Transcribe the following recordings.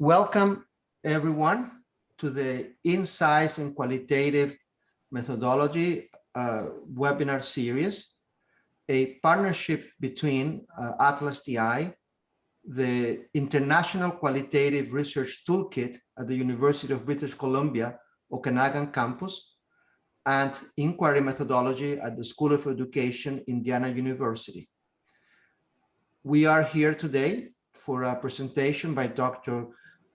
Welcome everyone to the Insights in Qualitative Methodology webinar series, a partnership between ATLAS.ti, the International Qualitative Research Toolkit at the University of British Columbia, Okanagan campus, and Inquiry Methodology at the School of Education, Indiana University. We are here today for a presentation by Dr.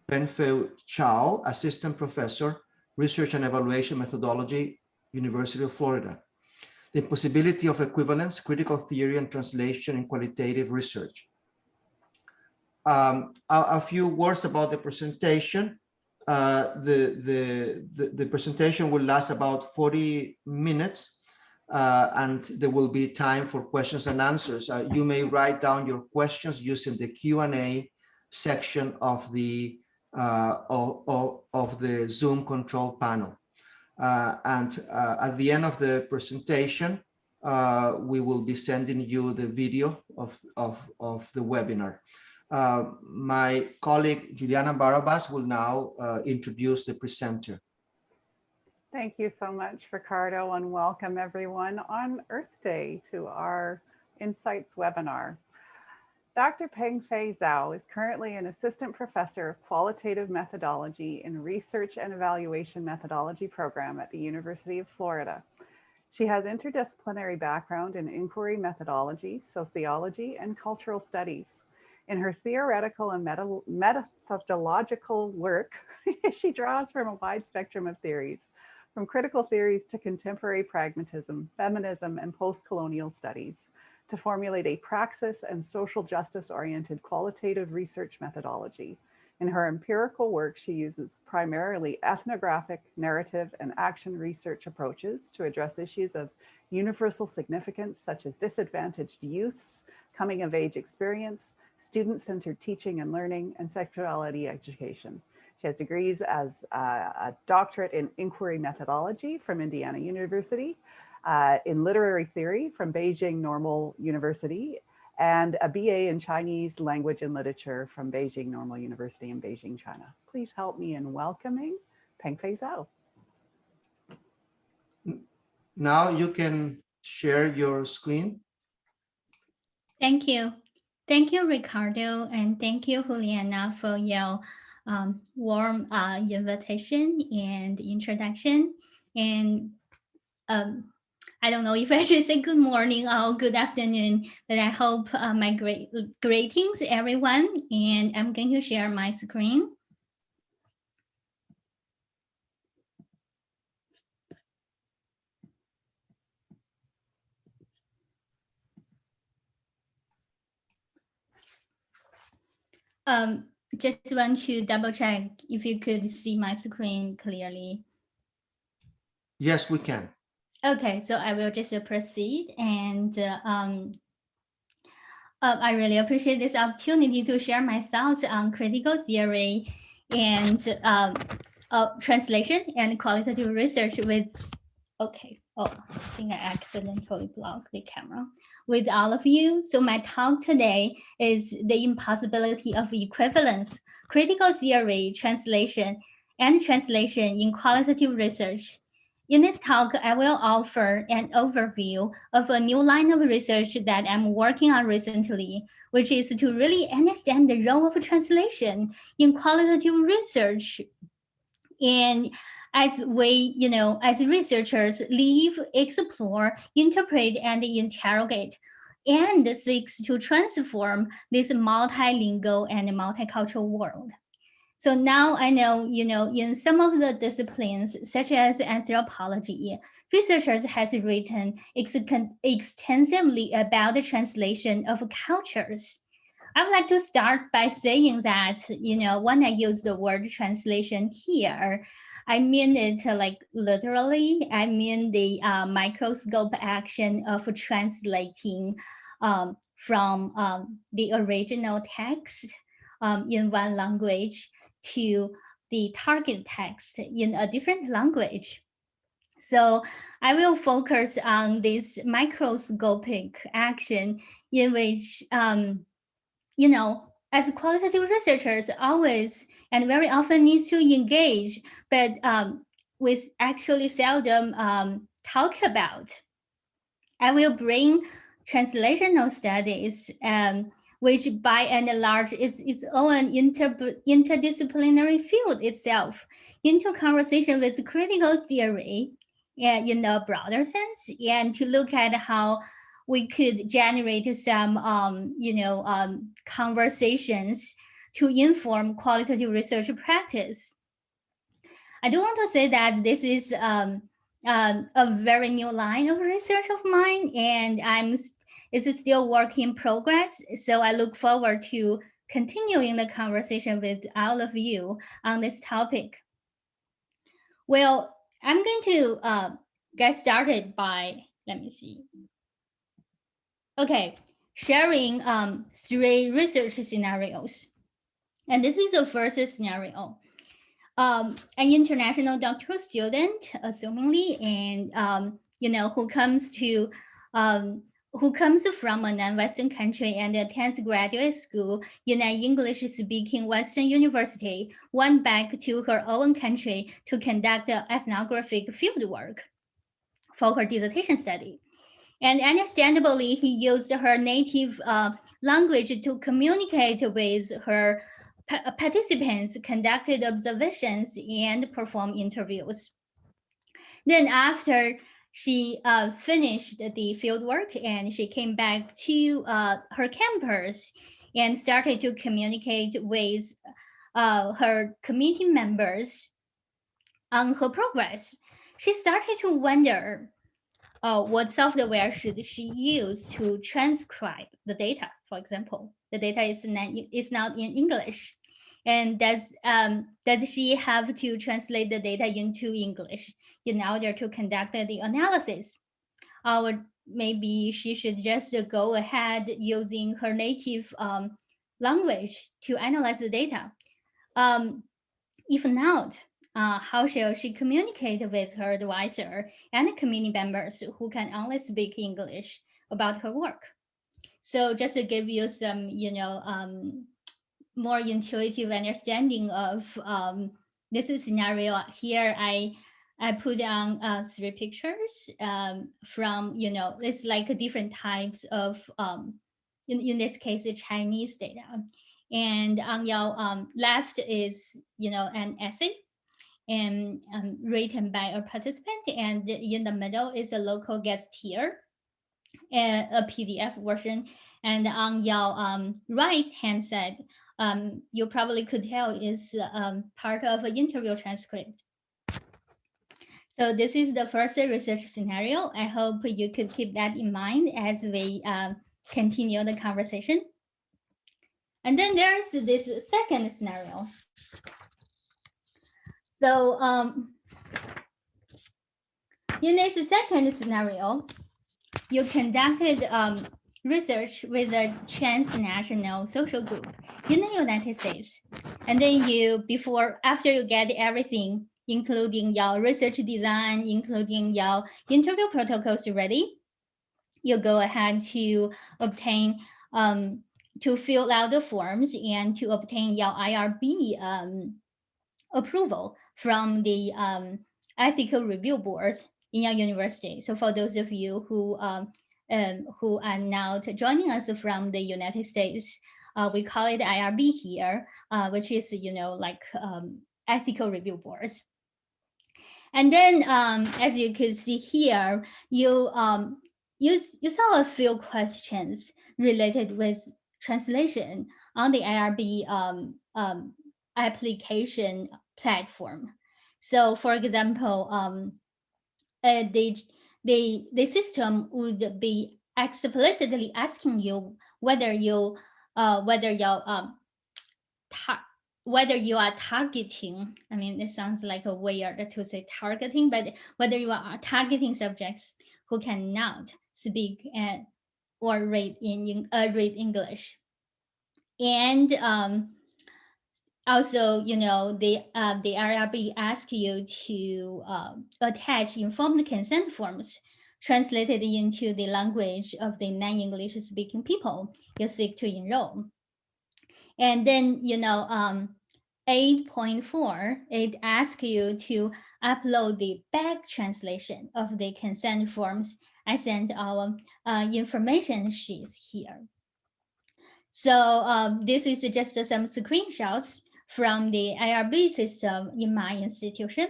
Pengfei Zhao, Assistant Professor, Research and Evaluation Methodology, University of Florida. The Impossibility of Equivalence, Critical Theory and Translation in Qualitative Research. A few words about the presentation. The presentation will last about 40 minutes and there will be time for questions and answers. You may write down your questions using the Q&A section of the Zoom control panel. At the end of the presentation, we will be sending you the video of the webinar. My colleague Juliana Barabas will now introduce the presenter. Thank you so much, Ricardo, and welcome everyone on Earth Day to our Insights webinar. Dr. Pengfei Zhao is currently an assistant professor of qualitative methodology in Research and Evaluation Methodology program at the University of Florida. She has interdisciplinary background in inquiry methodology, sociology, and cultural studies. In her theoretical and methodological work, she draws from a wide spectrum of theories, from critical theories to contemporary pragmatism, feminism, and post-colonial studies, to formulate a praxis and social justice-oriented qualitative research methodology. In her empirical work, she uses primarily ethnographic, narrative, and action research approaches to address issues of universal significance, such as disadvantaged youths, coming-of-age experience, student-centered teaching and learning, and sexuality education. She has degrees as a doctorate in inquiry methodology from Indiana University, in literary theory from Beijing Normal University, and a BA in Chinese language and literature from Beijing Normal University in Beijing, China. Please help me in welcoming Pengfei Zhao. Now you can share your screen. Thank you. Thank you, Ricardo, and thank you, Juliana, for your warm invitation and introduction. And I don't know if I should say good morning or good afternoon, but I hope my greetings, everyone. And I'm going to share my screen. Just want to double check if you could see my screen clearly. Yes, we can. Okay, so I will just proceed, and I really appreciate this opportunity to share my thoughts on critical theory and translation and qualitative research with, okay, oh, I think I accidentally blocked the camera, with all of you. So my talk today is the impossibility of equivalence, critical theory, translation, and translation in qualitative research. In this talk, I will offer an overview of a new line of research that I'm working on recently, which is to really understand the role of translation in qualitative research. And as we, as researchers live, explore, interpret, and interrogate, and seeks to transform this multilingual and multicultural world. So now I know, in some of the disciplines, such as anthropology, researchers has written extensively about the translation of cultures. I would like to start by saying that, when I use the word translation here, I mean it like literally. I mean the microscope action of translating from the original text in one language to the target text in a different language. So I will focus on this microscopic action in which, as qualitative researchers, always and very often needs to engage, but with actually seldom talk about. I will bring translational studies, which by and large is its own interdisciplinary field itself, into conversation with critical theory in a broader sense, and to look at how we could generate some, conversations to inform qualitative research practice. I do want to say that this is a very new line of research of mine, and it's still work in progress. So I look forward to continuing the conversation with all of you on this topic. Well, I'm going to get started by, let me see. Okay, sharing 3 research scenarios. And this is the first scenario. An international doctoral student, assumingly, and who comes from a non-Western country and attends graduate school in an English-speaking Western university, went back to her own country to conduct ethnographic fieldwork for her dissertation study. And understandably, he used her native language to communicate with her participants, conducted observations, and performed interviews. Then after she finished the fieldwork and she came back to her campus and started to communicate with her committee members on her progress, she started to wonder what software should she use to transcribe the data. For example, the data is not in English, and does she have to translate the data into English in order to conduct the analysis, or maybe she should just go ahead using her native language to analyze the data? If not, how shall she communicate with her advisor and community members who can only speak English about her work? So just to give you some, more intuitive understanding of this scenario here, I put on 3 pictures from, it's like different types of, in this case, the Chinese data. And on your left is, an essay and written by a participant, and in the middle is a local guest here, a PDF version, and on your right hand side, you probably could tell is part of an interview transcript. So this is the first research scenario. I hope you could keep that in mind as we continue the conversation. And then there's this second scenario. So in this second scenario, you conducted research with a transnational social group in the United States. And then after you get everything, including your research design, including your interview protocols ready, you go ahead to obtain, to fill out the forms and to obtain your IRB approval from the ethical review boards in your university. So for those of you who are now joining us from the United States, we call it IRB here, which is, like ethical review boards. And then as you can see here, you saw a few questions related with translation on the IRB application platform. So for example, the system would be explicitly asking you whether you are targeting, I mean, it sounds like a weird to say targeting, but whether you are targeting subjects who cannot speak or read English. And also, the IRB asks you to attach informed consent forms translated into the language of the non-English speaking people you seek to enroll. And then, 8.4, it asks you to upload the back translation of the consent forms. I sent our information sheets here. So this is just some screenshots from the IRB system in my institution.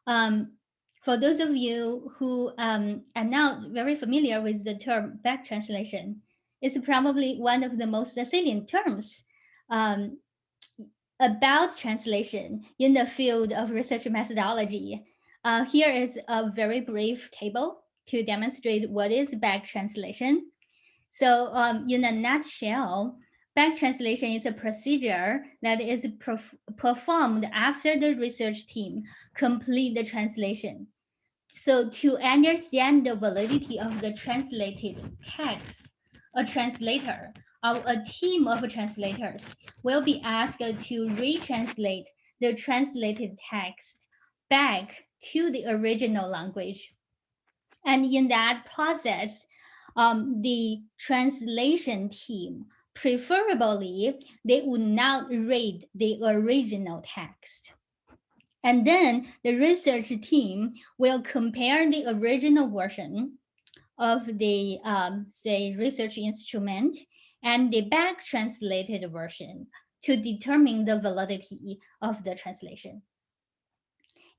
For those of you who are now very familiar with the term back translation, it's probably one of the most salient terms about translation in the field of research methodology. Here is a very brief table to demonstrate what is back translation. So in a nutshell, back translation is a procedure that is performed after the research team complete the translation. So to understand the validity of the translated text, a translator or a team of translators will be asked to retranslate the translated text back to the original language. And in that process, the translation team, preferably, they would not read the original text. And then the research team will compare the original version of the, say, research instrument and the back translated version to determine the validity of the translation.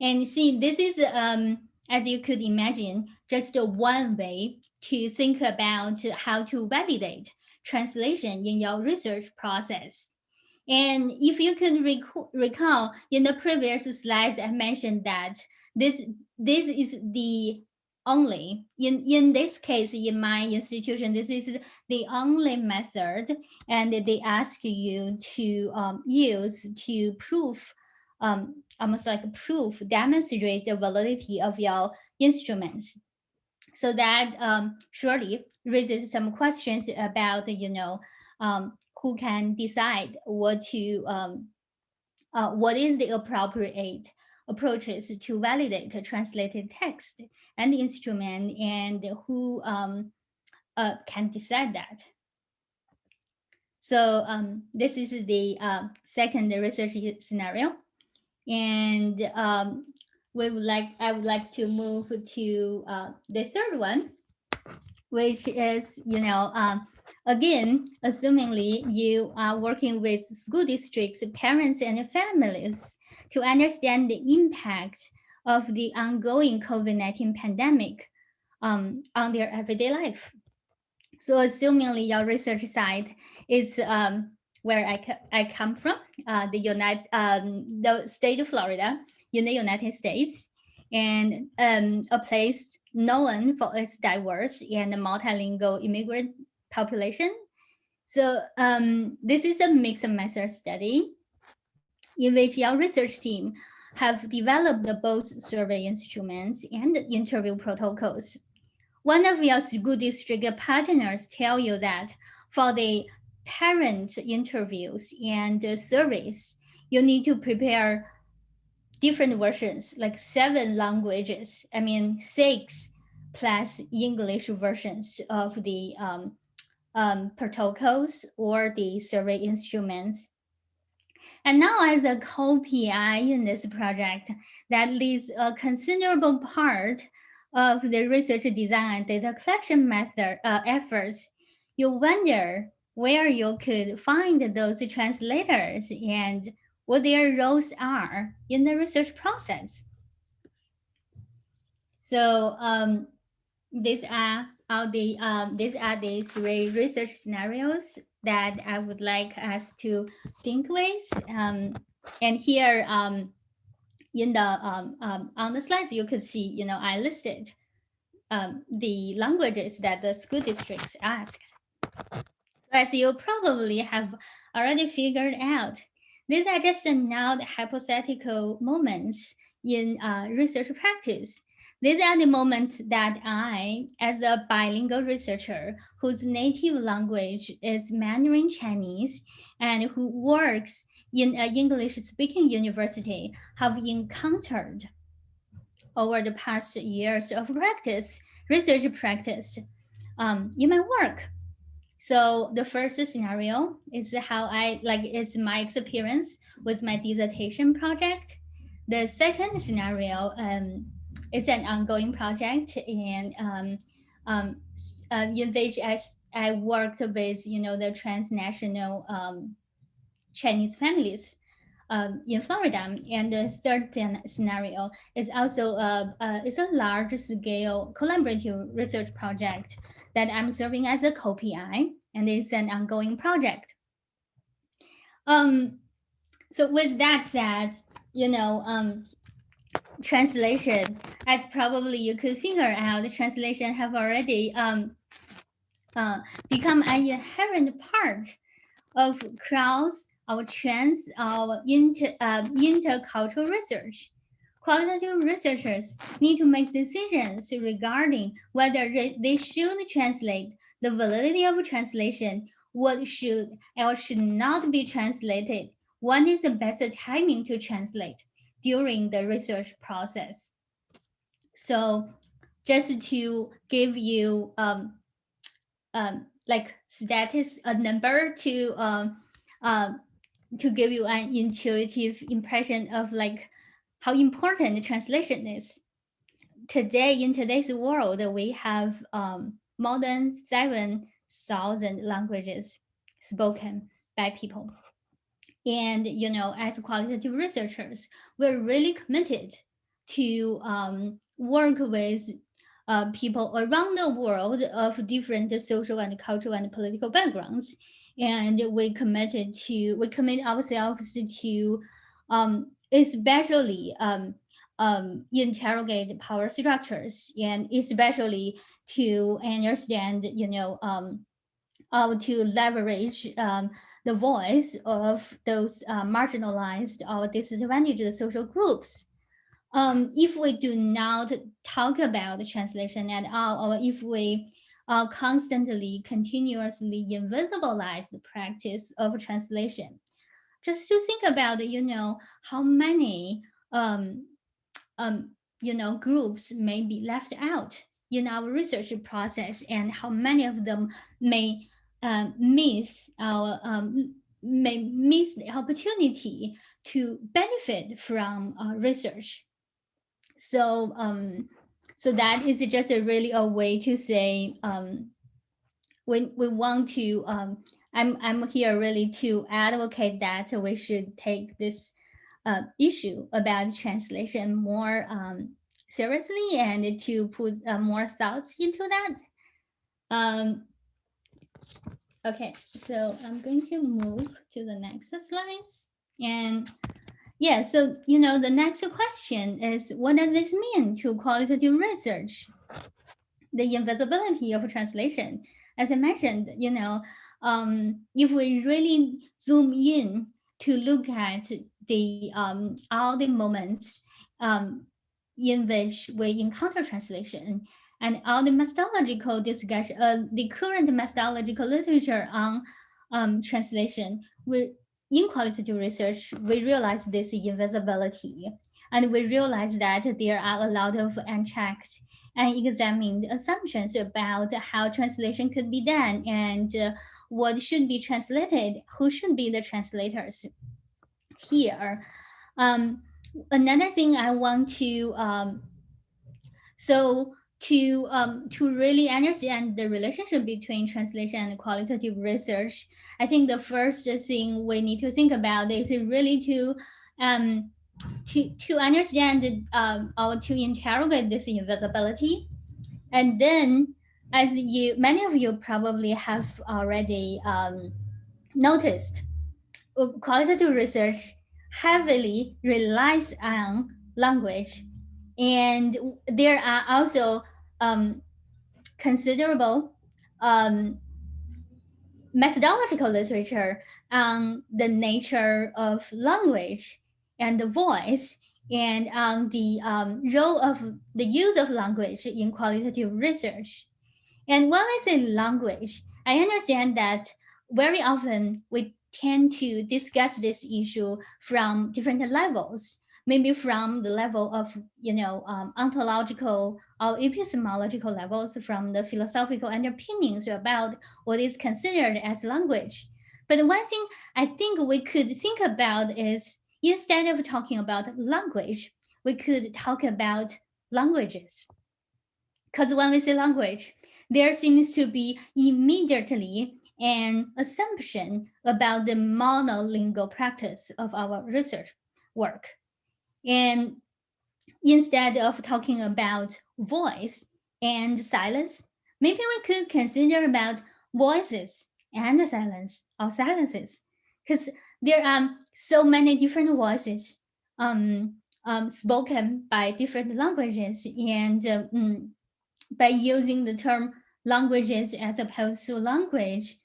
And see, this is, as you could imagine, just one way to think about how to validate translation in your research process. And if you can recall in the previous slides, I mentioned that this is the only, in this case, in my institution, this is the only method, and they ask you to use to prove, almost like demonstrate the validity of your instruments. So that surely raises some questions about, who can decide what is the appropriate approaches to validate the translated text and the instrument, and who can decide that. So this is the second research scenario, and I would like to move to the third one, which is, again, assumingly you are working with school districts, parents, and families to understand the impact of the ongoing COVID-19 pandemic on their everyday life. So assumingly your research site is where I come from, the state of Florida in the United States, and a place known for its diverse and multilingual immigrant population. So this is a mixed method study in which your research team have developed both survey instruments and interview protocols. One of your school district partners tell you that for the parent interviews and surveys, you need to prepare different versions, like 7 languages. 6 plus English versions of the protocols or the survey instruments. And now, as a co-PI in this project, that leaves a considerable part of the research design and data collection method efforts. You wonder where you could find those translators and what their roles are in the research process. So these are the 3 research scenarios that I would like us to think with. And here in the on the slides, you could see, I listed the languages that the school districts asked. As you probably have already figured out, these are just not hypothetical moments in research practice. These are the moments that I, as a bilingual researcher whose native language is Mandarin Chinese and who works in an English-speaking university, have encountered over the past years of practice, research practice, in my work. So the first scenario is how is my experience with my dissertation project. The second scenario is an ongoing project, and in which I worked with, the transnational Chinese families in Florida. And the third scenario is also it's a large-scale collaborative research project that I'm serving as a co-PI, and it's an ongoing project. So with that said, translation, as probably you could figure out, the translation have already become an inherent part of cross, our trans, our intercultural research. Qualitative researchers need to make decisions regarding whether they should translate, the validity of translation, what should or should not be translated, when is the best timing to translate during the research process. So just to give you like status, a number to give you an intuitive impression of like how important the translation is. Today, in today's world, we have more than 7,000 languages spoken by people. And, as qualitative researchers, we're really committed to work with people around the world of different social and cultural and political backgrounds. And we commit ourselves to especially interrogate power structures, and especially to understand, how to leverage the voice of those marginalized or disadvantaged social groups. If we do not talk about translation at all, or if we constantly, continuously invisibilize the practice of translation, just to think about, how many, groups may be left out in our research process, and how many of them may miss the opportunity to benefit from research. So so that is just really a way to say we want to I'm here really to advocate that we should take this issue about translation more seriously, and to put more thoughts into that. Okay, so I'm going to move to the next slides. And yeah, so, the next question is, what does this mean to qualitative research? The invisibility of translation. As I mentioned, if we really zoom in to look at the all the moments in which we encounter translation, and all the methodological discussion, the current methodological literature on translation, in qualitative research, we realize this invisibility, and we realize that there are a lot of unchecked and examined assumptions about how translation could be done, and what should be translated, who should be the translators here. Another thing I want to to really understand the relationship between translation and qualitative research, I think the first thing we need to think about is really to understand or to interrogate this invisibility. And then, as many of you probably have already noticed, qualitative research heavily relies on language, and there are also considerable methodological literature on the nature of language and the voice, and on the role of the use of language in qualitative research. And when I say language, I understand that very often we tend to discuss this issue from different levels. maybe from the level of, ontological or epistemological levels, from the philosophical underpinnings about what is considered as language. But one thing I think we could think about is, instead of talking about language, we could talk about languages. Because when we say language, there seems to be immediately an assumption about the monolingual practice of our research work. And instead of talking about voice and silence, maybe we could consider about voices and silence or silences, because there are so many different voices spoken by different languages, and by using the term languages as opposed to language,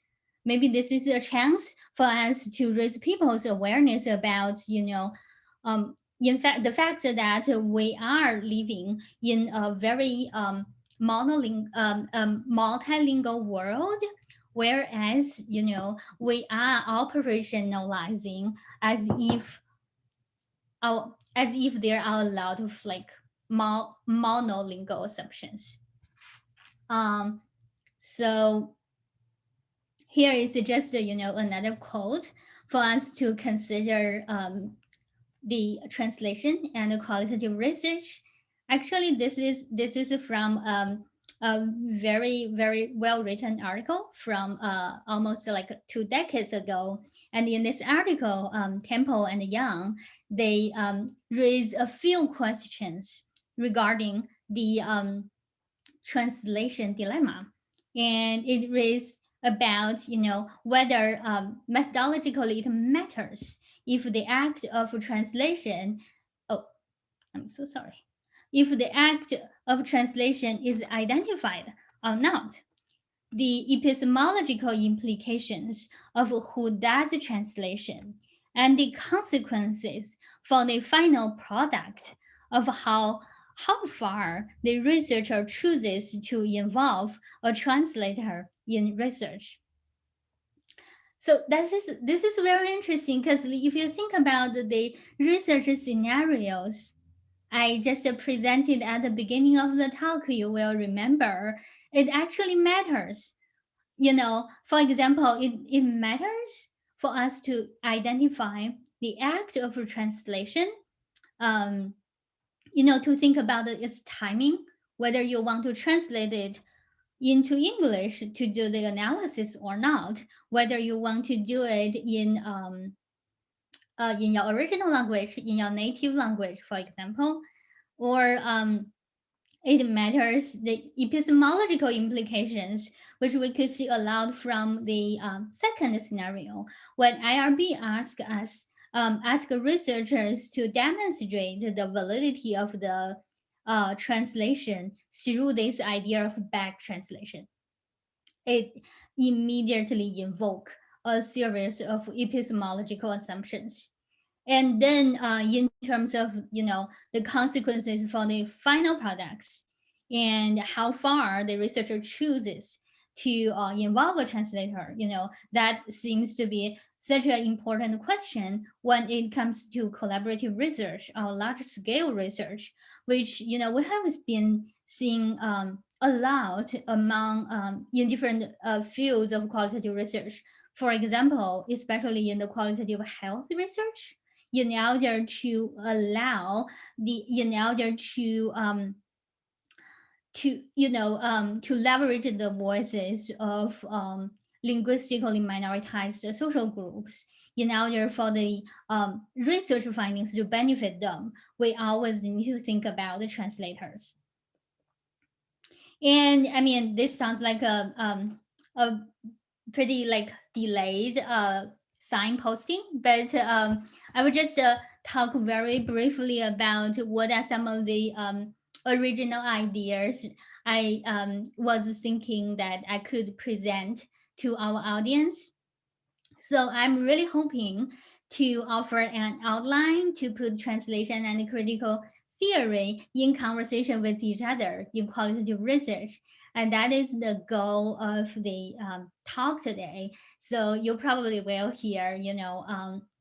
maybe this is a chance for us to raise people's awareness about, in fact, the fact that we are living in a very multilingual world, whereas, we are operationalizing as if there are a lot of like monolingual assumptions. So here is just another quote for us to consider the translation and the qualitative research. Actually, this is from a very, very well written article from almost like 2 decades ago. And in this article, Temple and Young, they raise a few questions regarding the translation dilemma, and it is about whether methodologically it matters if the act of translation, oh, I'm so sorry, if the act of translation is identified or not, the epistemological implications of who does the translation, and the consequences for the final product of how far the researcher chooses to involve a translator in research. So this is very interesting, because if you think about the research scenarios I just presented at the beginning of the talk, you will remember it actually matters. For example, it matters for us to identify the act of translation, to think about its timing, whether you want to translate it into English to do the analysis or not, whether you want to do it in your original language, in your native language, for example, or it matters the epistemological implications, which we could see aloud from the second scenario, when IRB ask researchers to demonstrate the validity of the translation through this idea of back translation. It immediately invoke a series of epistemological assumptions. And then in terms of the consequences for the final products, and how far the researcher chooses to involve a translator, that seems to be such an important question when it comes to collaborative research or large scale research, which we have been seeing a lot among in different fields of qualitative research. For example, especially in the qualitative health research, in order to allow to leverage the voices of linguistically minoritized social groups, in order for the research findings to benefit them, we always need to think about the translators. And I mean, this sounds like a pretty like delayed signposting, but I would just talk very briefly about what are some of the original ideas I was thinking that I could present to our audience. So I'm really hoping to offer an outline to put translation and critical theory in conversation with each other in qualitative research. And that is the goal of the talk today. So you probably will hear,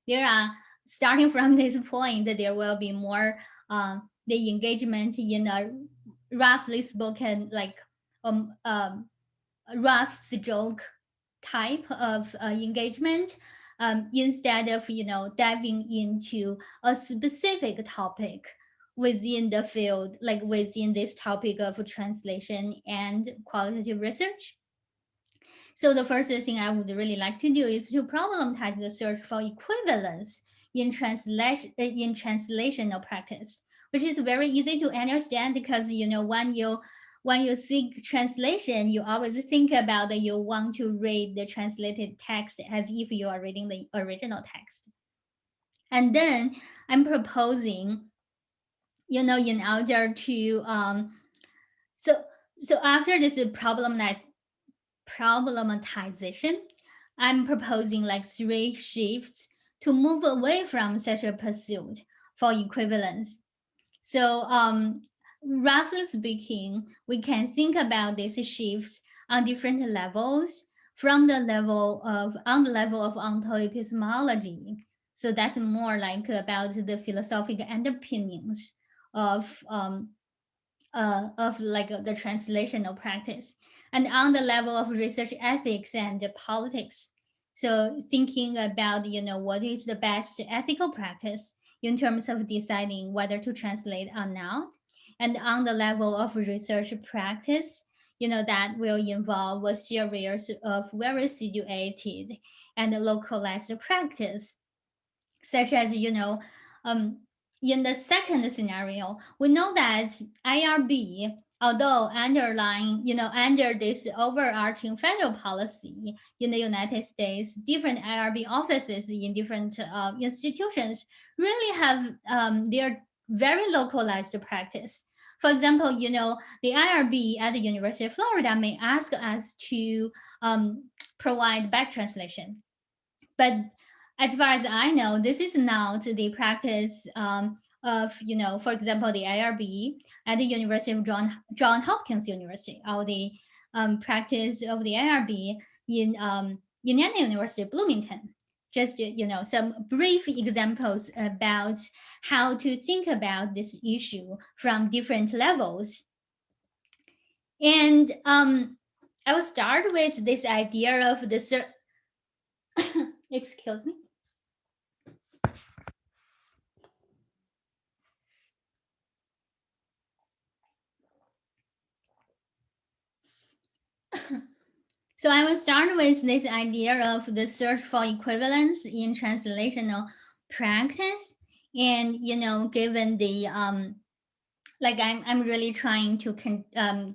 there are starting from this point, there will be more the engagement in a roughly spoken, like rough stroke type of engagement, instead of diving into a specific topic within the field, like within this topic of translation and qualitative research. So the first thing I would really like to do is to problematize the search for equivalence in translational practice, which is very easy to understand because when you seek translation, you always think about that you want to read the translated text as if you are reading the original text. And then I'm proposing, in order to so after this problematization, I'm proposing like 3 shifts to move away from such a pursuit for equivalence. So roughly speaking, we can think about these shifts on different levels on the level of onto-epistemology. So that's more like about the philosophical underpinnings of like the translational practice, and on the level of research ethics and politics. So thinking about what is the best ethical practice in terms of deciding whether to translate or not, and on the level of research practice, that will involve a series of very situated and localized practice, such as in the second scenario, we know that IRB, although under this overarching federal policy in the United States, different IRB offices in different institutions really have their very localized practice. For example, the IRB at the University of Florida may ask us to provide back translation, but as far as I know, this is not the practice of, for example, the IRB at the University of John Hopkins University, or the practice of the IRB in Indiana University, Bloomington. Just, some brief examples about how to think about this issue from different levels. And I will start with this idea of the excuse me. So I will start with this idea of the search for equivalence in translational practice. And, given the, like I'm really trying to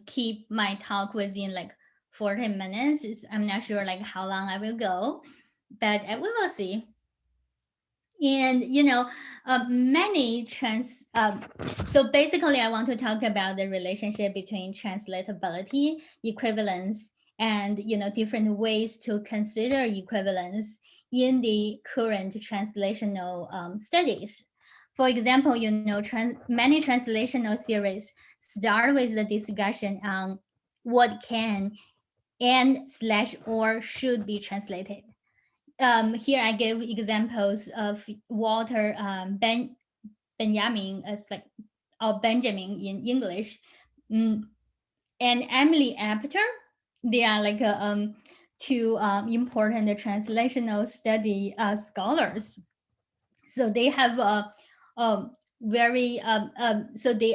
keep my talk within like 40 minutes. I'm not sure like how long I will go, but we will see. And, so basically I want to talk about the relationship between translatability, equivalence, and different ways to consider equivalence in the current translational studies. For example, many translational theories start with the discussion on what can and/or should be translated. Here I give examples of Walter Benjamin, as like, or Benjamin in English, and Emily Apter. They are like two important translational study scholars. So they have very so they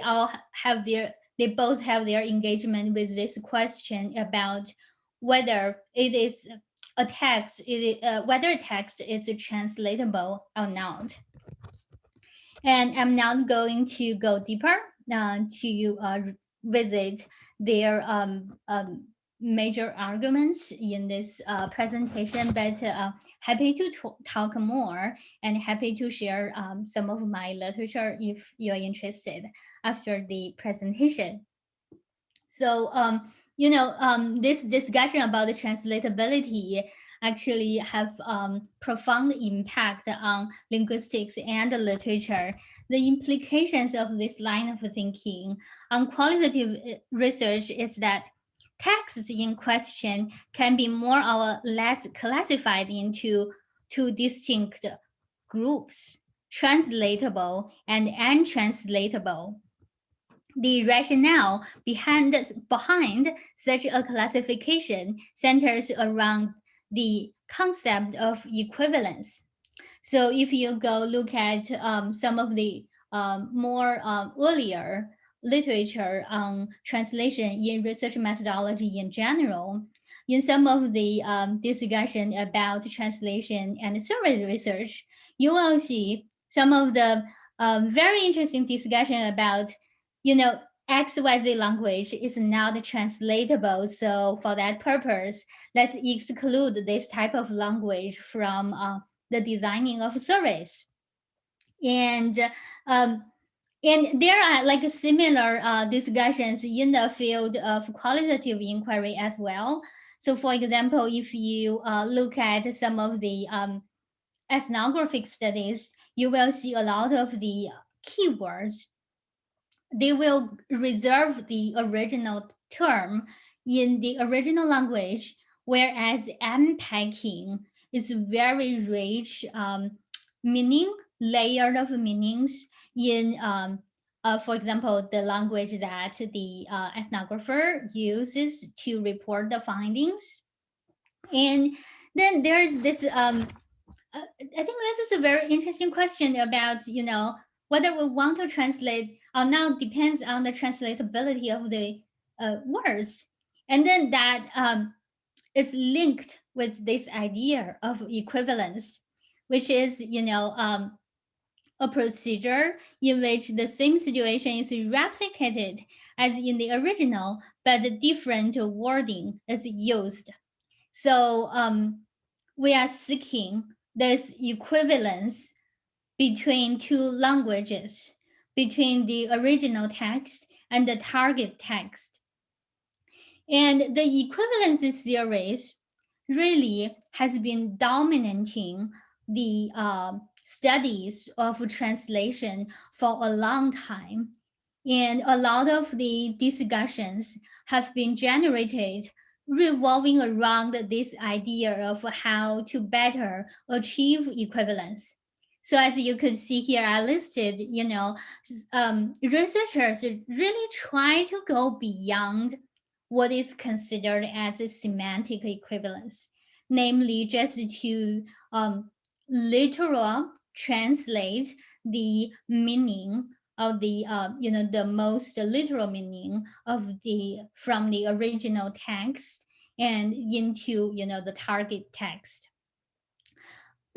both have their engagement with this question about whether it is a text, whether a text is translatable or not. And I'm not going to go deeper to visit their major arguments in this presentation, but happy to talk more and happy to share some of my literature if you're interested after the presentation. So, this discussion about the translatability actually have profound impact on linguistics and literature. The implications of this line of thinking on qualitative research is that texts in question can be more or less classified into 2 distinct groups. translatable, and untranslatable. The rationale behind such a classification centers around the concept of equivalence. So if you go look at some of the more earlier literature on translation in research methodology in general, in some of the discussion about translation and survey research, you will see some of the very interesting discussion about, XYZ language is not translatable. So for that purpose, let's exclude this type of language from the designing of surveys. And there are like similar discussions in the field of qualitative inquiry as well. So for example, if you look at some of the ethnographic studies, you will see a lot of the keywords. They will reserve the original term in the original language, whereas unpacking is very rich meaning, layered of meanings in, for example, the language that the ethnographer uses to report the findings. And then there is this, I think this is a very interesting question about, whether we want to translate now depends on the translatability of the words. And then that is linked with this idea of equivalence, which is, a procedure in which the same situation is replicated as in the original, but different wording is used. So we are seeking this equivalence between two languages, between the original text and the target text. And the equivalence theories really has been dominating the studies of translation for a long time. And a lot of the discussions have been generated revolving around this idea of how to better achieve equivalence. So as you could see here, I listed, researchers really try to go beyond what is considered as a semantic equivalence, namely just to literal translate the meaning of the the most literal meaning of the from the original text and into the target text.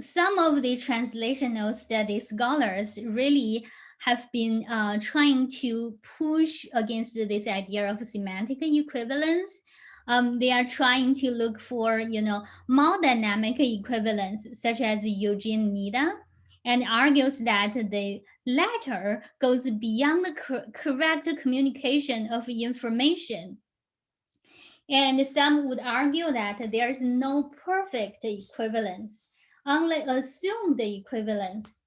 Some of the translational study scholars really have been trying to push against this idea of semantic equivalence. They are trying to look for more dynamic equivalence, such as Eugene Nida, and argues that the latter goes beyond the correct communication of information. And some would argue that there is no perfect equivalence, only assumed equivalence.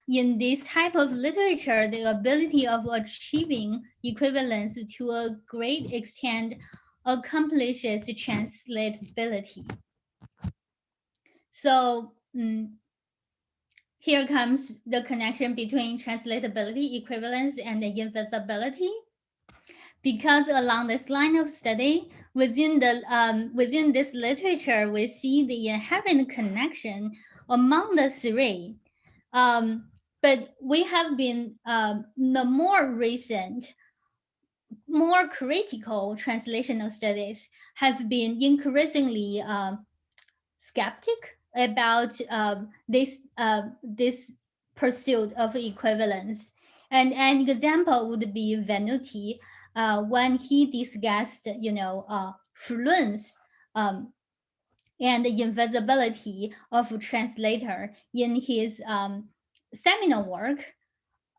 In this type of literature, the ability of achieving equivalence to a great extent accomplishes translatability. So here comes the connection between translatability, equivalence, and invisibility. Because along this line of study, within this literature, we see the inherent connection among the three. But we have been the more recent, more critical translational studies have been increasingly skeptic about this pursuit of equivalence. And an example would be Venuti, when he discussed, fluence and the invisibility of translator in his seminal work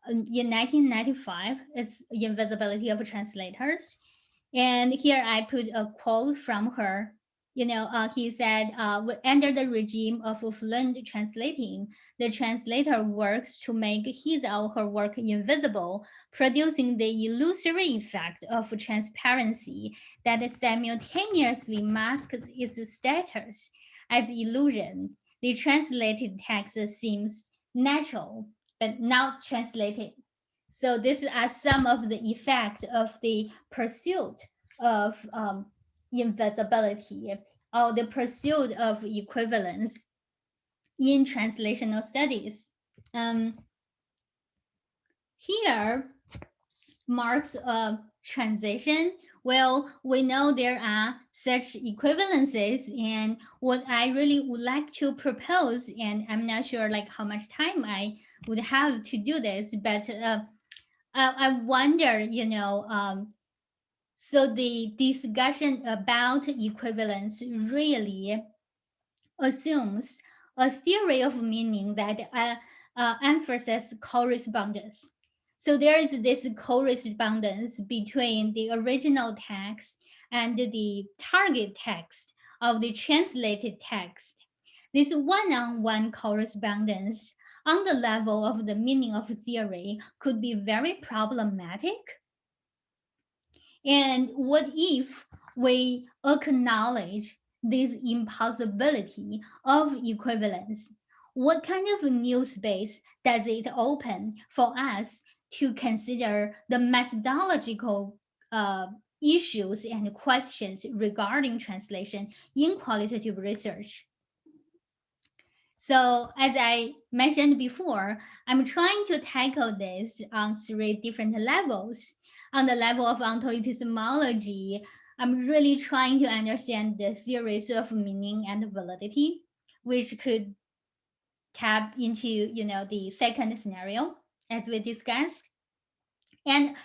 in 1995, is Invisibility of Translators. And here I put a quote from her. He said, under the regime of fluent translating, the translator works to make his or her work invisible, producing the illusory effect of transparency that simultaneously masks its status as illusion the translated text seems natural, but not translated. So these are some of the effects of the pursuit of invisibility or the pursuit of equivalence in translational studies. Here marks a transition. Well, we know there are such equivalences, and what I really would like to propose, and I'm not sure like how much time I would have to do this, but I wonder, so the discussion about equivalence really assumes a theory of meaning that emphasizes correspondence. So there is this correspondence between the original text and the target text of the translated text. This one-on-one correspondence on the level of the meaning of theory could be very problematic. And what if we acknowledge this impossibility of equivalence? What kind of new space does it open for us to consider the methodological issues and questions regarding translation in qualitative research? So as I mentioned before, I'm trying to tackle this on 3 different levels. On the level of onto-epistemology, I'm really trying to understand the theories of meaning and validity, which could tap into, the second scenario as we discussed. And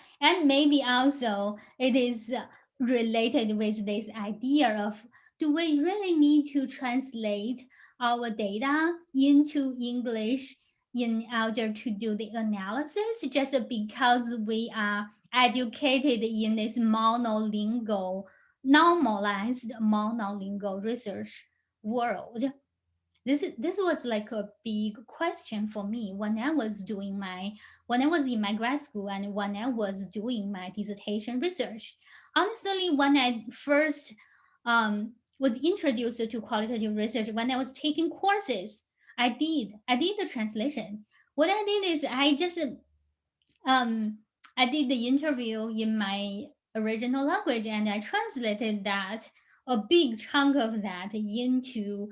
maybe also it is related with this idea of, do we really need to translate our data into English in order to do the analysis just because we are educated in this normalized monolingual research world? This was like a big question for me when I was in my grad school and when I was doing my dissertation research. Honestly, when I first was introduced to qualitative research, when I was taking courses, I did the translation. What I did is I just I did the interview in my original language and I translated that, a big chunk of that, into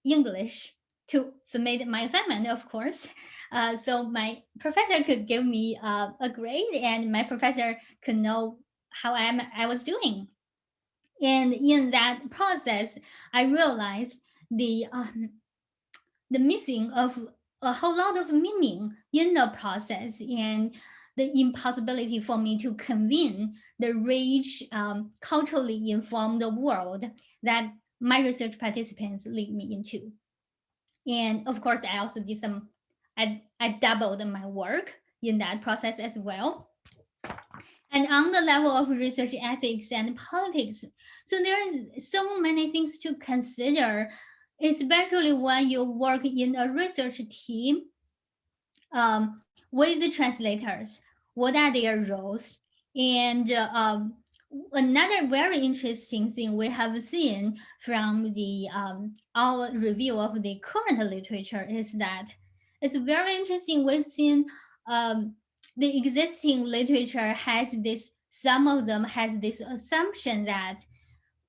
English to submit my assignment, of course. So my professor could give me a grade and my professor could know how I was doing. And in that process, I realized the missing of a whole lot of meaning in the process and the impossibility for me to convene the rich, culturally informed world that my research participants lead me into. And of course, I also did I doubled my work in that process as well. And on the level of research ethics and politics, so there is so many things to consider, especially when you work in a research team with the translators. What are their roles? And another very interesting thing we have seen from the our review of the current literature is that it's very interesting. We've seen the existing literature has this. Some of them has this assumption that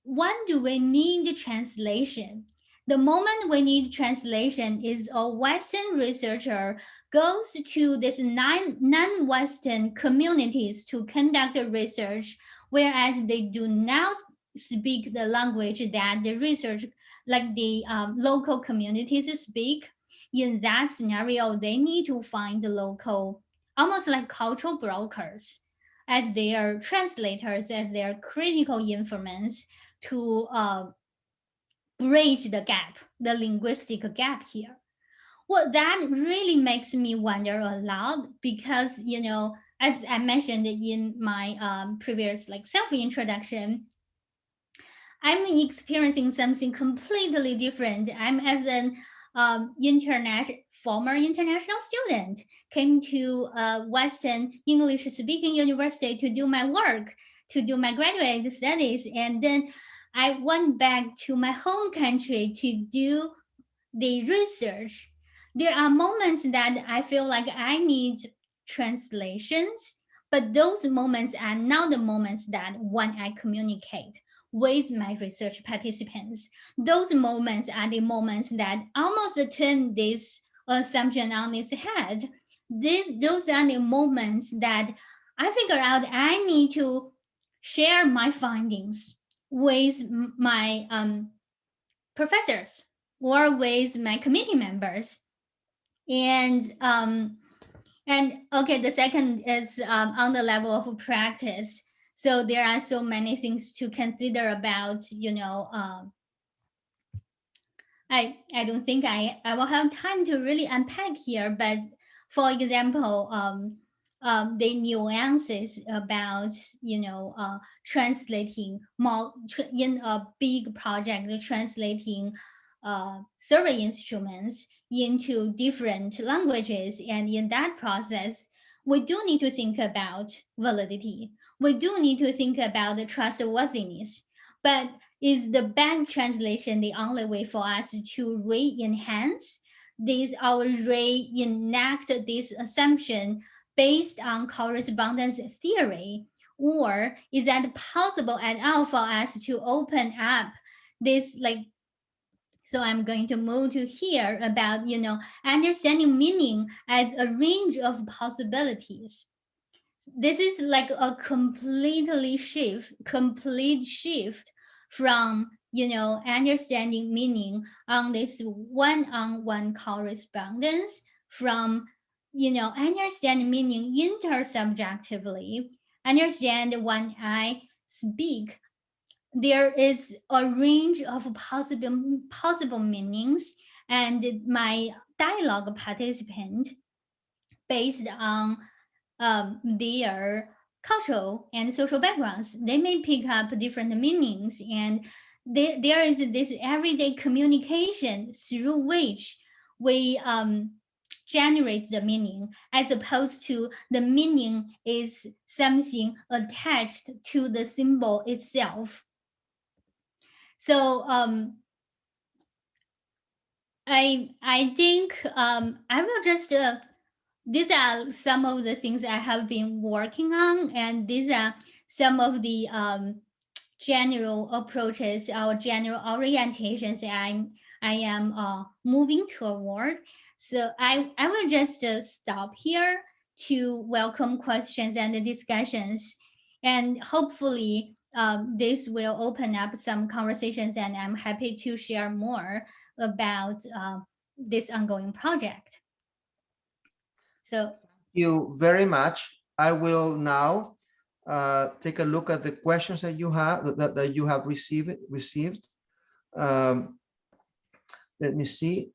when do we need translation? The moment we need translation is a Western researcher goes to this non-Western communities to conduct research, whereas they do not speak the language that the research, like the local communities speak. In that scenario, they need to find the local, almost like cultural brokers, as their translators, as their critical informants to bridge the gap, the linguistic gap here. Well, that really makes me wonder a lot because, as I mentioned in my previous like self-introduction, I'm experiencing something completely different. I'm as an former international student, came to a Western English speaking university to do my work, to do my graduate studies. And then I went back to my home country to do the research, there are moments that I feel like I need translations, but those moments are not the moments that when I communicate with my research participants. Those moments are the moments that almost turn this assumption on its head. Those are the moments that I figure out I need to share my findings with my professors or with my committee members. And okay, the second is on the level of practice. So there are so many things to consider about, I don't think I will have time to really unpack here, but for example, the nuances about, translating in a big project, translating survey instruments into different languages. And in that process, we do need to think about validity. We do need to think about the trustworthiness. But is the bad translation the only way for us to re-enhance this or reenact this assumption based on correspondence theory? Or is that possible at all for us to open up this, like, so I'm going to move to here about, understanding meaning as a range of possibilities. This is like a complete shift from, understanding meaning on this one-on-one correspondence, from, understand meaning intersubjectively, understand when I speak, there is a range of possible meanings, and my dialogue participant, based on their cultural and social backgrounds, they may pick up different meanings, and there is this everyday communication through which we generate the meaning, as opposed to the meaning is something attached to the symbol itself. So I think I will just these are some of the things I have been working on, and these are some of the general approaches or general orientations I am moving toward. So I will just stop here to welcome questions and discussions, and hopefully this will open up some conversations, and I'm happy to share more about this ongoing project. So thank you very much. I will now take a look at the questions that you have received. Let me see.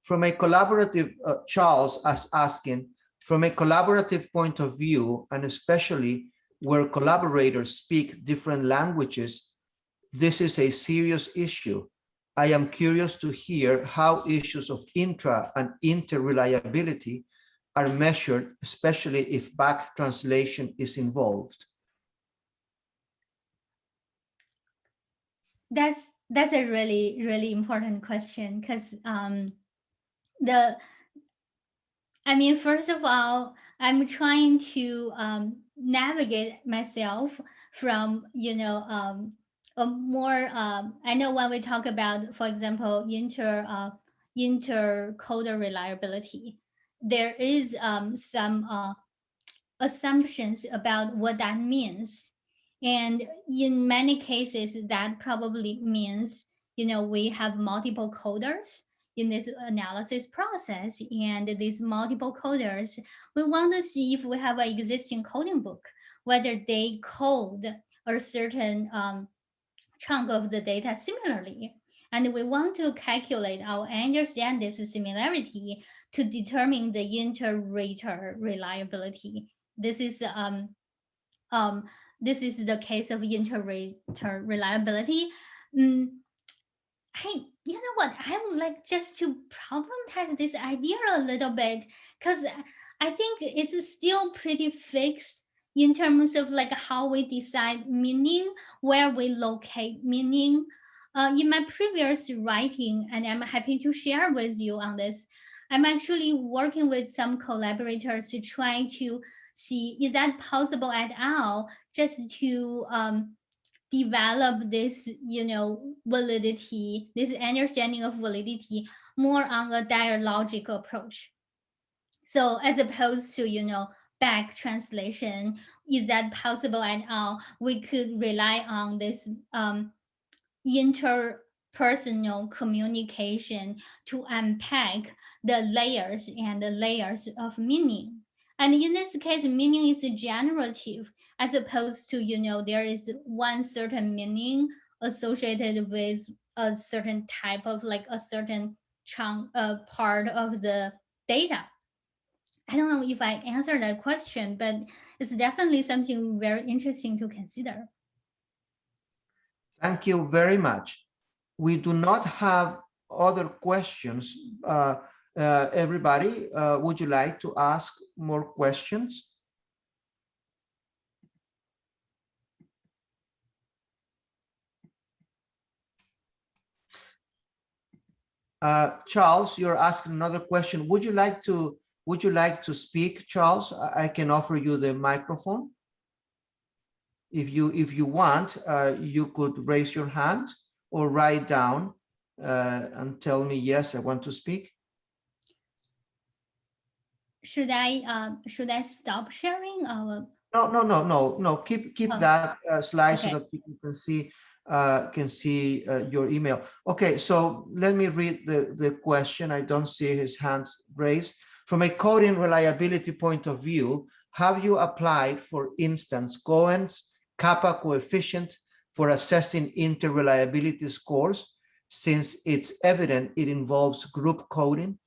From a collaborative, Charles is asking, from a collaborative point of view, and especially where collaborators speak different languages, this is a serious issue. I am curious to hear how issues of intra and interreliability are measured, especially if back translation is involved. That's a really important question, because first of all, I'm trying to navigate myself from, a more I know when we talk about, for example, intercoder reliability, there is some assumptions about what that means, and in many cases that probably means, we have multiple coders in this analysis process, and these multiple coders, we want to see if we have an existing coding book, whether they code a certain chunk of the data similarly. And we want to calculate or understand this similarity to determine the inter-rater reliability. This is the case of inter-rater reliability. Hey, you know what? I would like just to problematize this idea a little bit, because I think it's still pretty fixed in terms of like how we decide meaning, where we locate meaning. in my previous writing, and I'm happy to share with you on this, I'm actually working with some collaborators to try to see, is that possible at all, just to develop this, validity, this understanding of validity more on a dialogical approach. So as opposed to, back translation, is that possible at all? We could rely on this interpersonal communication to unpack the layers and the layers of meaning. And in this case, meaning is generative, as opposed to, there is one certain meaning associated with a certain type of, like a certain chunk, part of the data. I don't know if I answered that question, but it's definitely something very interesting to consider. Thank you very much. We do not have other questions. Everybody, would you like to ask more questions? Charles, you're asking another question. Would you like to speak, Charles? I can offer you the microphone. If you want, you could raise your hand or write down and tell me, yes, I want to speak. Should I stop sharing? No. Keep that slide, okay, so that people can see your email. Okay, so let me read the question. I don't see his hand raised. From a coding reliability point of view, have you applied, for instance, Cohen's kappa coefficient for assessing interreliability scores, since it's evident it involves group coding?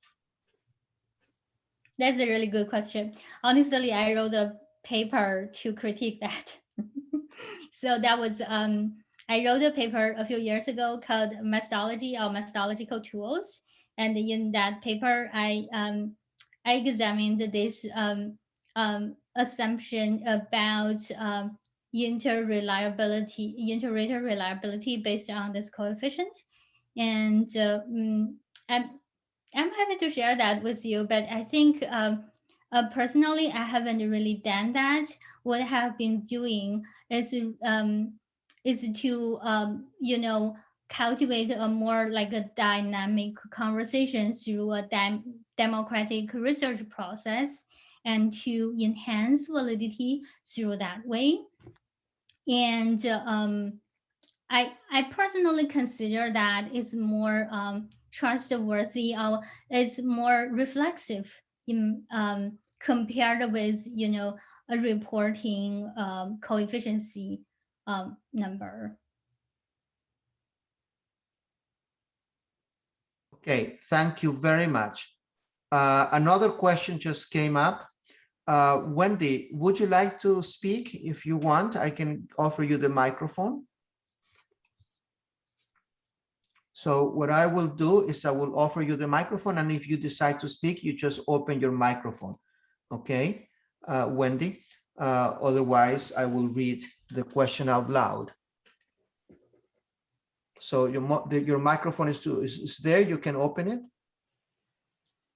That's a really good question. Honestly, I wrote a paper to critique that. So that was, I wrote a paper a few years ago called Methodology or Methodological Tools. And in that paper, I examined this assumption about inter-rater reliability based on this coefficient. And I'm happy to share that with you, but I think personally, I haven't really done that. What I have been doing is to cultivate a more like a dynamic conversation through a democratic research process, and to enhance validity through that way. And I personally consider that is more trustworthy, or is more reflexive in compared with a reporting coefficient number. Okay, thank you very much. Another question just came up. Wendy, would you like to speak? If you want, I can offer you the microphone. So what I will do is I will offer you the microphone, and if you decide to speak, you just open your microphone. Okay, Wendy. Otherwise, I will read the question out loud. So your microphone is there. You can open it.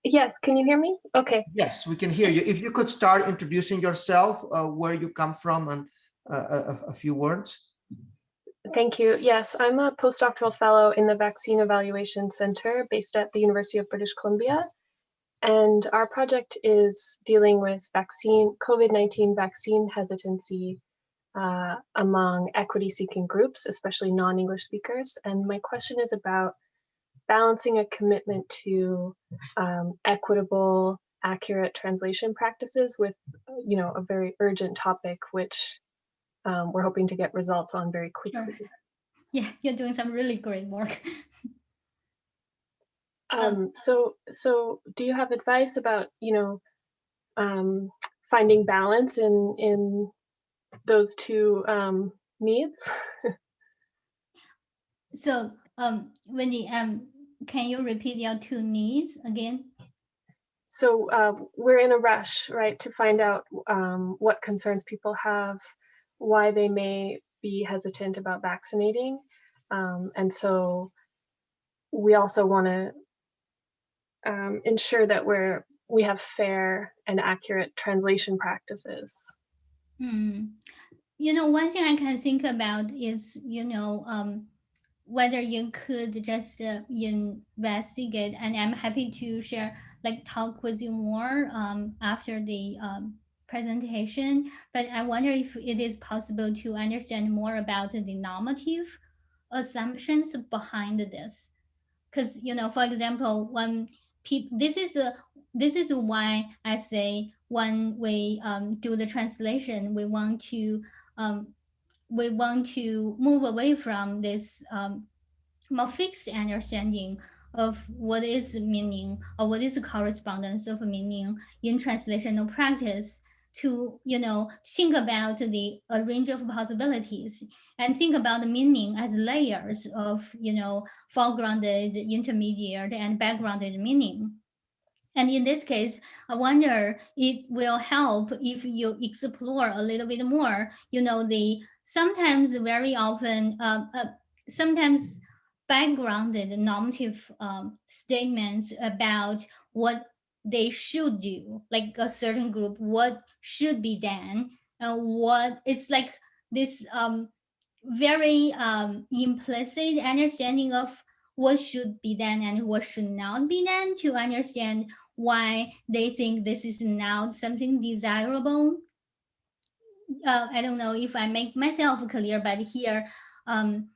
Yes, can you hear me? Okay. Yes, we can hear you. If you could start introducing yourself, where you come from, and a few words. Thank you. Yes, I'm a postdoctoral fellow in the Vaccine Evaluation Center based at the University of British Columbia. And our project is dealing with COVID-19 vaccine hesitancy among equity-seeking groups, especially non-English speakers. And my question is about balancing a commitment to equitable, accurate translation practices with, a very urgent topic, which we're hoping to get results on very quickly. Sure. Yeah, you're doing some really great work. So do you have advice about, finding balance in those two needs? So, Wendy, can you repeat your two needs again? So we're in a rush, right, to find out what concerns people have, why they may be hesitant about vaccinating, And so we also want to ensure that we have fair and accurate translation practices. You know, one thing I can think about is, whether you could just investigate, and I'm happy to share, like talk with you more after the presentation, but I wonder if it is possible to understand more about the normative assumptions behind this. Because, for example, when this is why I say when we do the translation, we want to move away from this more fixed understanding of what is meaning or what is the correspondence of meaning in translational practice to think about a range of possibilities and think about the meaning as layers of foregrounded, intermediate, and backgrounded meaning. And in this case, I wonder it will help if you explore a little bit more, the sometimes very often, sometimes backgrounded normative statements about what they should do, like a certain group, what should be done, what it's like this very implicit understanding of what should be done and what should not be done to understand why they think this is now something desirable. I don't know if I make myself clear, but here I'm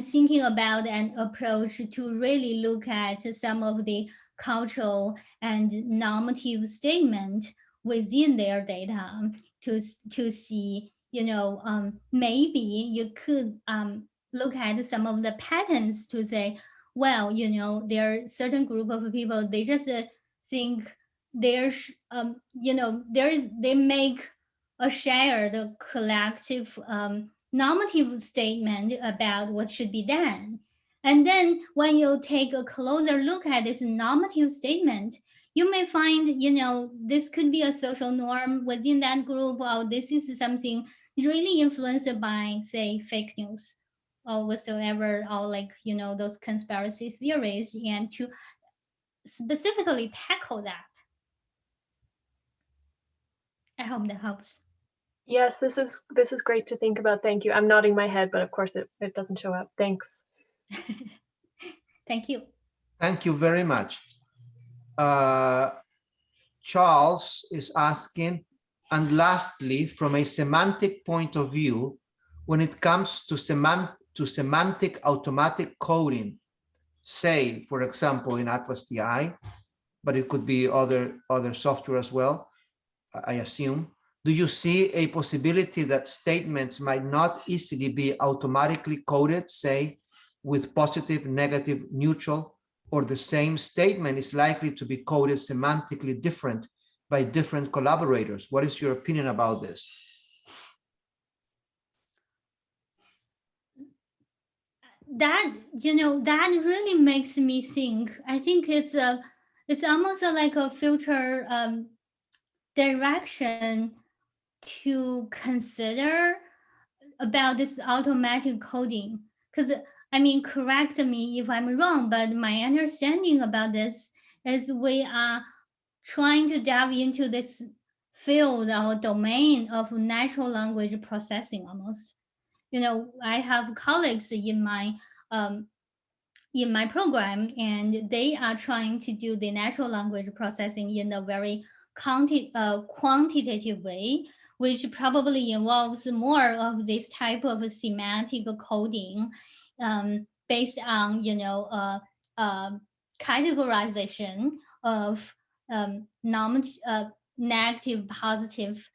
thinking about an approach to really look at some of the cultural and normative statement within their data to see, maybe you could look at some of the patterns to say, well, there are certain group of people, they just think there's, they make a shared collective normative statement about what should be done. And then when you take a closer look at this normative statement, you may find, this could be a social norm within that group, or this is something really influenced by, say, fake news or whatsoever, or like, those conspiracy theories, and to specifically tackle that. I hope that helps. Yes, this is great to think about. Thank you. I'm nodding my head, but of course it doesn't show up. Thanks. Thank you. Thank you very much. Charles is asking, and lastly, from a semantic point of view, when it comes to semantic automatic coding, say, for example, in ATLAS.ti, but it could be other software as well, I assume. Do you see a possibility that statements might not easily be automatically coded, say, with positive, negative, neutral, or the same statement is likely to be coded semantically different by different collaborators? What is your opinion about this? That, that really makes me think. I think it's almost like a future direction to consider about this automatic coding. Because, I mean, correct me if I'm wrong, but my understanding about this is we are trying to dive into this field or domain of natural language processing almost. I have colleagues in my program, and they are trying to do the natural language processing in a very quantitative way, which probably involves more of this type of semantic coding based on, categorization of negative, positive,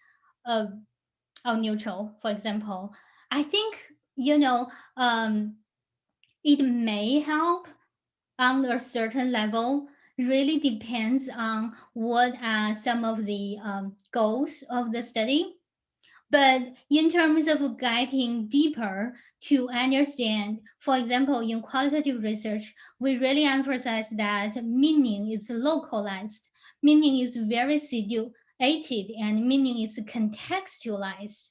or neutral, for example. I think, it may help on a certain level. Really depends on what are some of the goals of the study. But in terms of getting deeper to understand, for example, in qualitative research, we really emphasize that meaning is localized, meaning is very situated, and meaning is contextualized.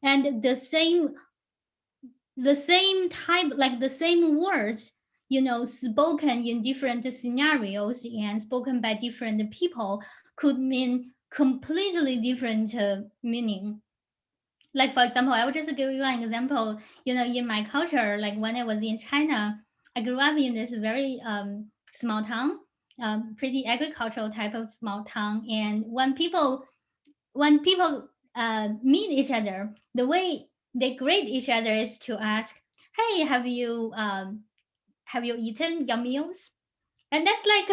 And the the same type, like the same words, spoken in different scenarios and spoken by different people could mean completely different meaning. Like, for example, I will just give you an example, in my culture, like when I was in China, I grew up in this very small town, pretty agricultural type of small town. And when people meet each other, the way they greet each other is to ask, "Hey, have you eaten your meals?" And that's like,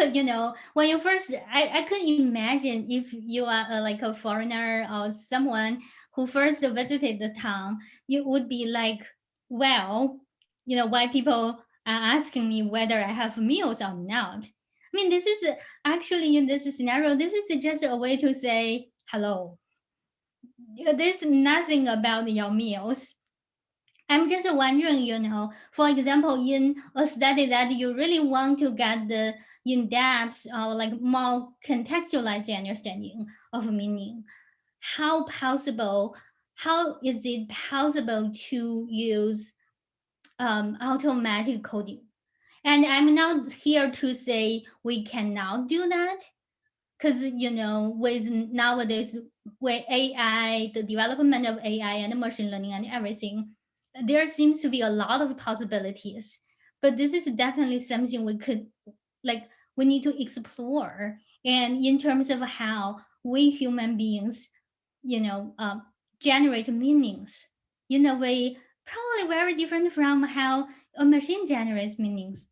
when you first, I couldn't imagine if you are like a foreigner or someone who first visited the town, you would be like, well, why people are asking me whether I have meals or not. I mean, this is actually, in this scenario, this is just a way to say hello. There's nothing about your meals. I'm just wondering, for example, in a study that you really want to get the in-depth or like more contextualized understanding of meaning, how is it possible to use automatic coding? And I'm not here to say we cannot do that, because with nowadays, with AI, the development of AI and machine learning and everything, there seems to be a lot of possibilities. But this is definitely something we need to explore. And in terms of how we human beings, generate meanings in a way probably very different from how a machine generates meanings.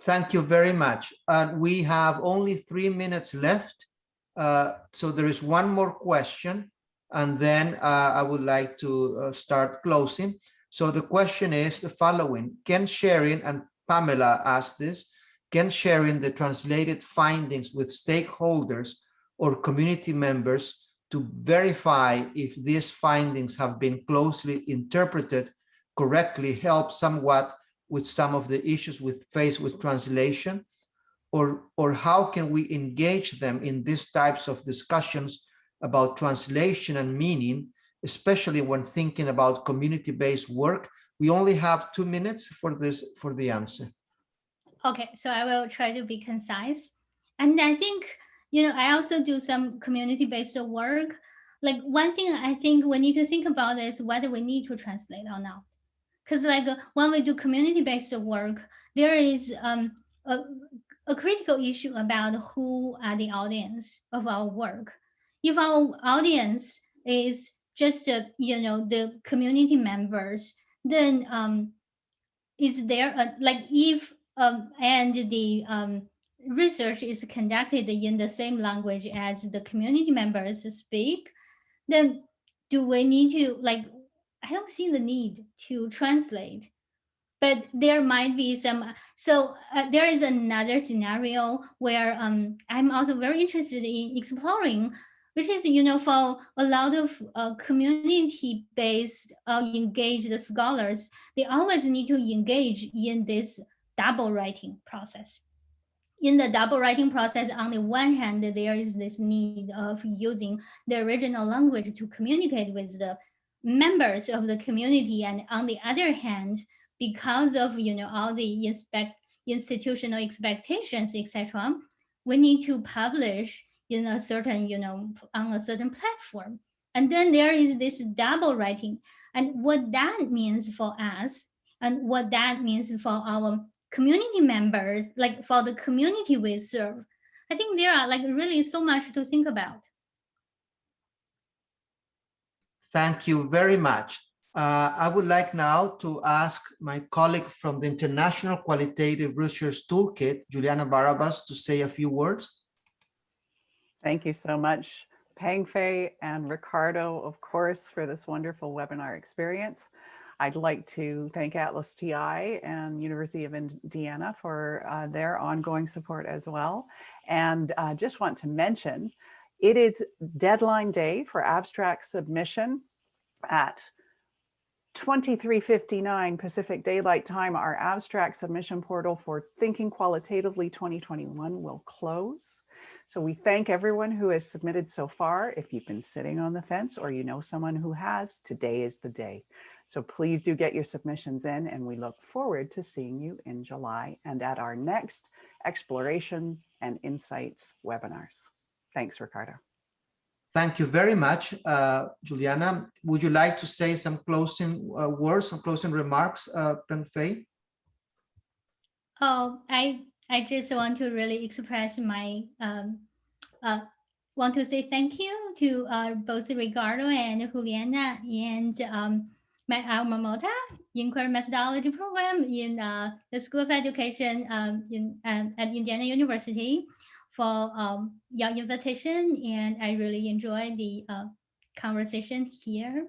Thank you very much. We have only 3 minutes left. So there is one more question, and then I would like to start closing. So the question is the following: can sharing, and Pamela asked this, can sharing the translated findings with stakeholders or community members to verify if these findings have been closely interpreted correctly help somewhat with some of the issues faced with translation? Or how can we engage them in these types of discussions about translation and meaning, especially when thinking about community-based work? We only have 2 minutes for the answer. Okay, so I will try to be concise. And I think, I also do some community-based work. Like, one thing I think we need to think about is whether we need to translate or not. Because when we do community-based work, there is a critical issue about who are the audience of our work. If our audience is just the community members, then is there if and the research is conducted in the same language as the community members speak, then do we need to I don't see the need to translate. But there might be some. So there is another scenario where I'm also very interested in exploring, which is, for a lot of community-based engaged scholars, they always need to engage in this double writing process. In the double writing process, on the one hand, there is this need of using the original language to communicate with the members of the community. And on the other hand, because of all the institutional expectations, etc., we need to publish in a certain on a certain platform. And then there is this double writing, and what that means for us, and what that means for our community members, like for the community we serve. I think there are really so much to think about. Thank you very much. I would like now to ask my colleague from the International Qualitative Research Toolkit, Juliana Barabas, to say a few words. Thank you so much, Pengfei and Ricardo, of course, for this wonderful webinar experience. I'd like to thank ATLAS.ti and University of Indiana for their ongoing support as well. And just want to mention, it is deadline day for abstract submission at 23:59 Pacific Daylight Time, our abstract submission portal for Thinking Qualitatively 2021 will close. So we thank everyone who has submitted so far. If you've been sitting on the fence or you know someone who has, today is the day. So please do get your submissions in, and we look forward to seeing you in July and at our next Exploration and Insights webinars. Thanks, Ricardo. Thank you very much, Juliana. Would you like to say some closing words, some closing remarks, Pengfei? Oh, I just want to really express my want to say thank you to both Ricardo and Juliana and my alma mater, IQRT methodology program in the School of Education at Indiana University, for your invitation, and I really enjoy the conversation here.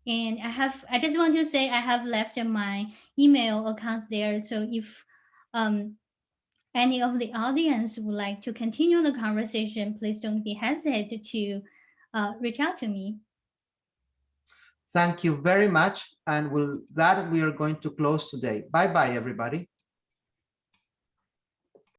And I just want to say I have left my email accounts there, so if any of the audience would like to continue the conversation, please don't be hesitant to reach out to me. Thank you very much. And with that, we are going to close today. Bye-bye, everybody.